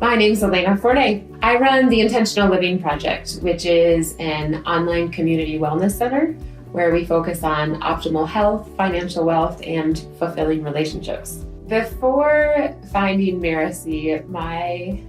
My name's Alana Fournet. I run the Intentional Living Project, which is an online community wellness center where we focus on optimal health, financial wealth, and fulfilling relationships. Before finding Mirasee, my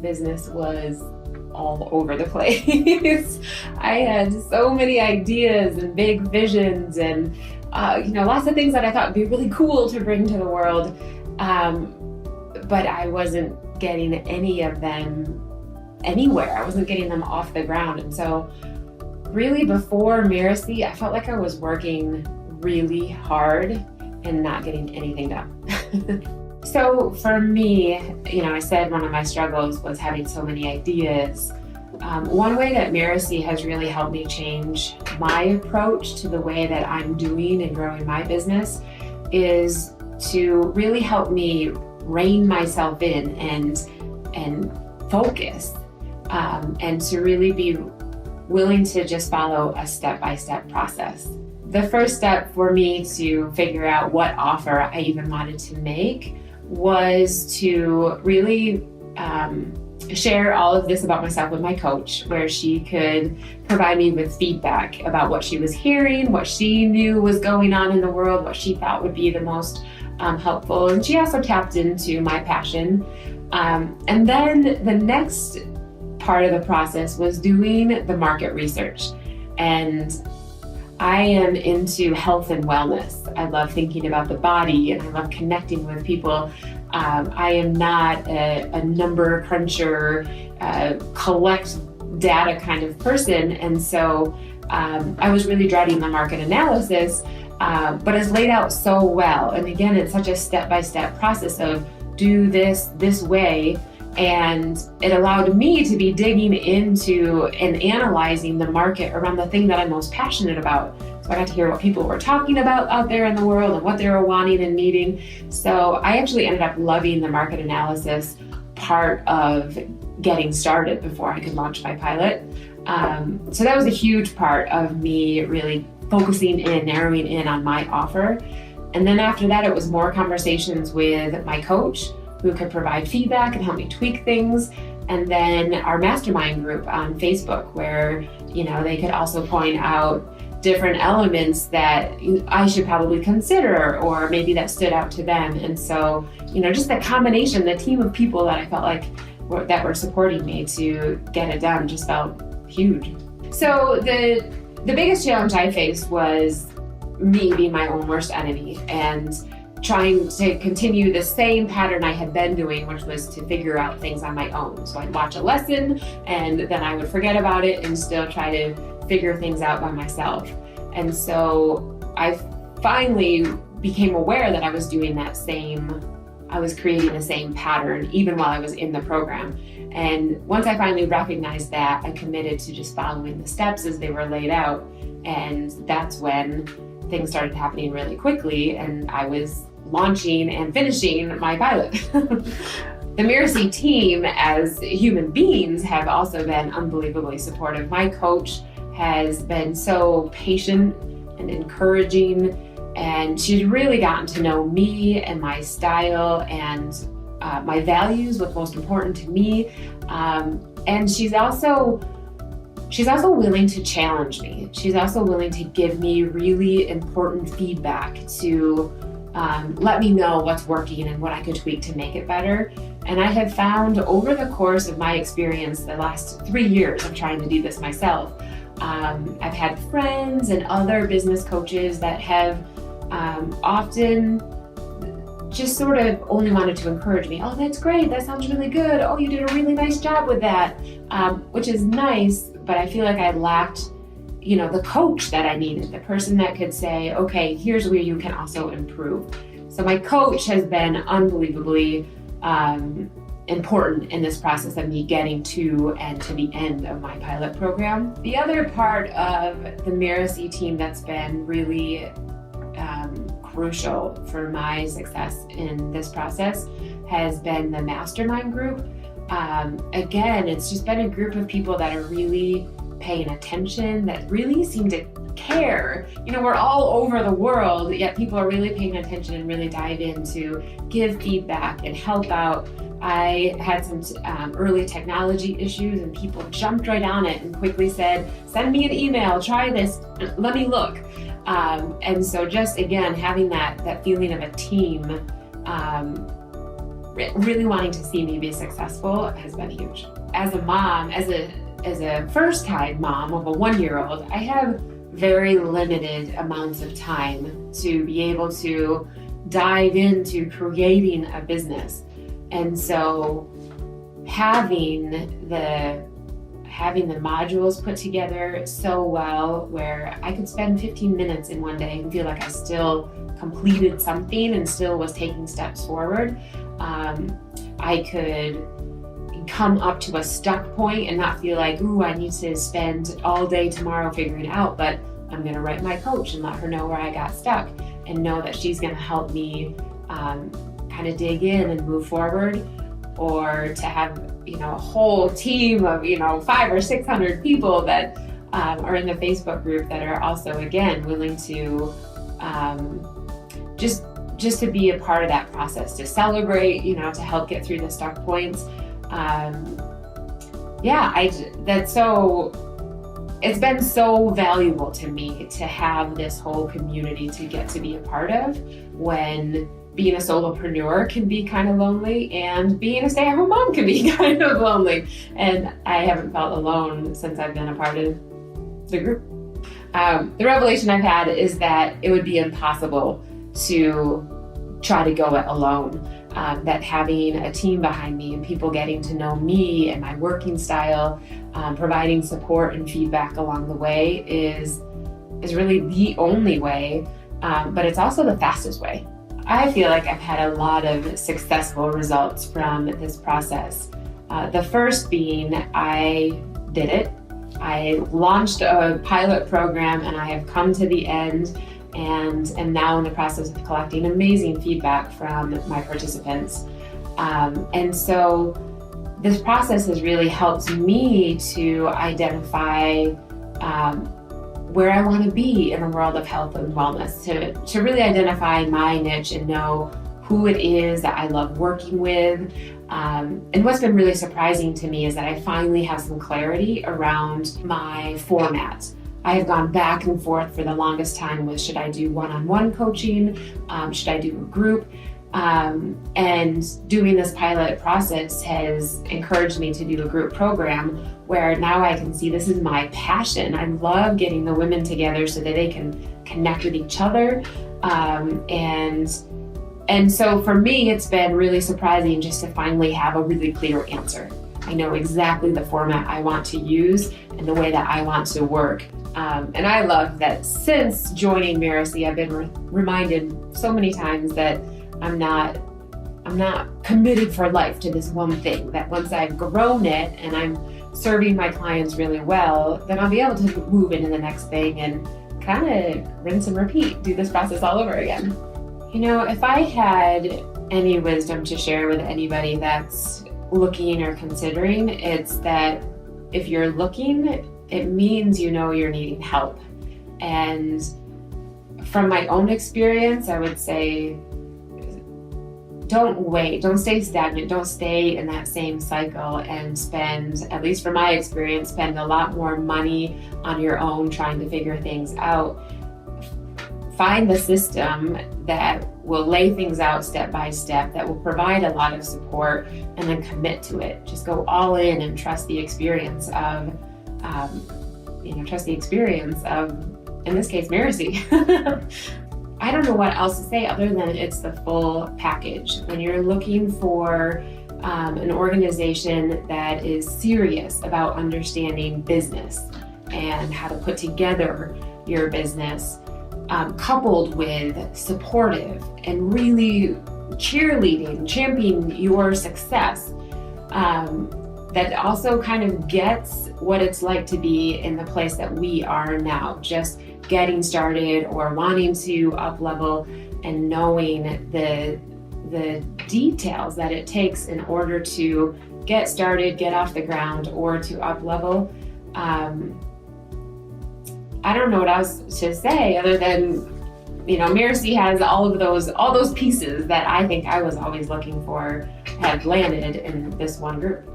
business was all over the place. I had so many ideas and big visions and lots of things that I thought would be really cool to bring to the world. But I wasn't getting any of them anywhere. I wasn't getting them off the ground. And so really before Mirasee, I felt like I was working really hard and not getting anything done. So for me, I said one of my struggles was having so many ideas. One way that Mirasee has really helped me change my approach to the way that I'm doing and growing my business is to really help me rein myself in and focus, and to really be willing to just follow a step-by-step process. The first step for me to figure out what offer I even wanted to make was to really share all of this about myself with my coach, where she could provide me with feedback about what she was hearing, what she knew was going on in the world, what she thought would be the most helpful. And she also tapped into my passion. And then the next part of the process was doing the market research. And I am into health and wellness. I love thinking about the body and I love connecting with people. I am not a number cruncher, collect data kind of person. And so I was really dreading the market analysis, but it's laid out so well. And again, it's such a step-by-step process of do this way. And it allowed me to be digging into and analyzing the market around the thing that I'm most passionate about. So I got to hear what people were talking about out there in the world and what they were wanting and needing. So I actually ended up loving the market analysis part of getting started before I could launch my pilot. So that was a huge part of me really focusing in, narrowing in on my offer. And then after that, it was more conversations with my coach, who could provide feedback and help me tweak things. And then our mastermind group on Facebook, where, they could also point out different elements that I should probably consider, or maybe that stood out to them. And so, just the combination, the team of people that I felt like that were supporting me to get it done just felt huge. So the biggest challenge I faced was me being my own worst enemy and trying to continue the same pattern I had been doing, which was to figure out things on my own. So I'd watch a lesson and then I would forget about it and still try to figure things out by myself. And so I finally became aware that I was doing I was creating the same pattern even while I was in the program. And once I finally recognized that, I committed to just following the steps as they were laid out. And that's when things started happening really quickly, and I was launching and finishing my pilot. The Mirasee team as human beings have also been unbelievably supportive. My coach has been so patient and encouraging, and she's really gotten to know me and my style and my values, what's most important to me. And she's also willing to challenge me. She's also willing to give me really important feedback to let me know what's working and what I could tweak to make it better. And I have found over the course of my experience, the last 3 years of trying to do this myself, I've had friends and other business coaches that have often just sort of only wanted to encourage me. Oh, that's great. That sounds really good. Oh, you did a really nice job with that, which is nice. But I feel like I lacked, the coach that I needed, the person that could say, okay, here's where you can also improve. So my coach has been unbelievably important in this process of me getting to the end of my pilot program. The other part of the Mirasee team that's been really crucial for my success in this process has been the mastermind group. Again, it's just been a group of people that are really paying attention, that really seem to care. We're all over the world, yet people are really paying attention and really dive in to give feedback and help out I had some early technology issues, and people jumped right on it and quickly said, send me an email, try this, let me look. And so just, again, having that feeling of a team, really wanting to see me be successful has been huge. As a mom, as a first-time mom of a 1-year-old, I have very limited amounts of time to be able to dive into creating a business. And so having the modules put together so well, where I could spend 15 minutes in one day and feel like I still completed something and still was taking steps forward. I could come up to a stuck point and not feel like, ooh, I need to spend all day tomorrow figuring it out, but I'm going to write my coach and let her know where I got stuck, and know that she's going to help me kind of dig in and move forward. Or to have, a whole team of, 500 or 600 people that are in the Facebook group that are also, again, willing to just to be a part of that process, to celebrate, to help get through the stuck points. It's been so valuable to me to have this whole community to get to be a part of, when being a solopreneur can be kind of lonely, and being a stay-at-home mom can be kind of lonely. And I haven't felt alone since I've been a part of the group. The revelation I've had is that it would be impossible to try to go it alone. That having a team behind me and people getting to know me and my working style, providing support and feedback along the way is really the only way, but it's also the fastest way. I feel like I've had a lot of successful results from this process. The first being, I did it. I launched a pilot program, and I have come to the end, and am now in the process of collecting amazing feedback from my participants. And so this process has really helped me to identify where I want to be in the world of health and wellness, to really identify my niche and know who it is that I love working with. And what's been really surprising to me is that I finally have some clarity around my format. I have gone back and forth for the longest time with, should I do one-on-one coaching? Should I do a group? And doing this pilot process has encouraged me to do a group program, where now I can see this is my passion. I love getting the women together so that they can connect with each other. And so for me, it's been really surprising just to finally have a really clear answer. I know exactly the format I want to use and the way that I want to work. And I love that since joining Mirasee, I've been reminded so many times that I'm not committed for life to this one thing, that once I've grown it and I'm serving my clients really well, then I'll be able to move into the next thing and kind of rinse and repeat, do this process all over again. If I had any wisdom to share with anybody that's looking or considering, it's that if you're looking, it means you're needing help. And from my own experience, I would say, don't wait, don't stay stagnant, don't stay in that same cycle and spend, at least from my experience, spend a lot more money on your own trying to figure things out. Find the system that will lay things out step by step, that will provide a lot of support, and then commit to it. Just go all in and trust the experience of, in this case, Mirasee. I don't know what else to say other than it's the full package. When you're looking for an organization that is serious about understanding business and how to put together your business, coupled with supportive and really cheerleading, championing your success, that also kind of gets what it's like to be in the place that we are now, just getting started or wanting to up level, and knowing the details that it takes in order to get started, get off the ground, or to up level. I don't know what else to say other than, Mirasee has all those pieces that I think I was always looking for had landed in this one group.